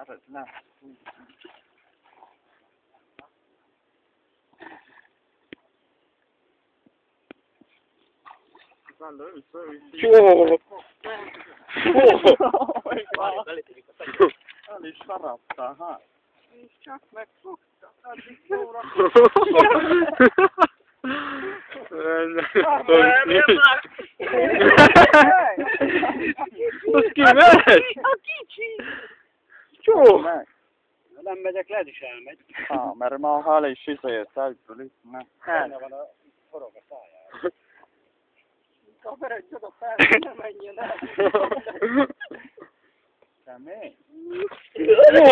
Arret, nää. Joo! Ali saraptaa, ha. Kives! Joo! Nem megyek, lehet is elmegy. Mert ma hál' is izéért eltűnik. Benne van a forog a szájára. Kameredj oda fel, ne menjen el. Kemény. Jó!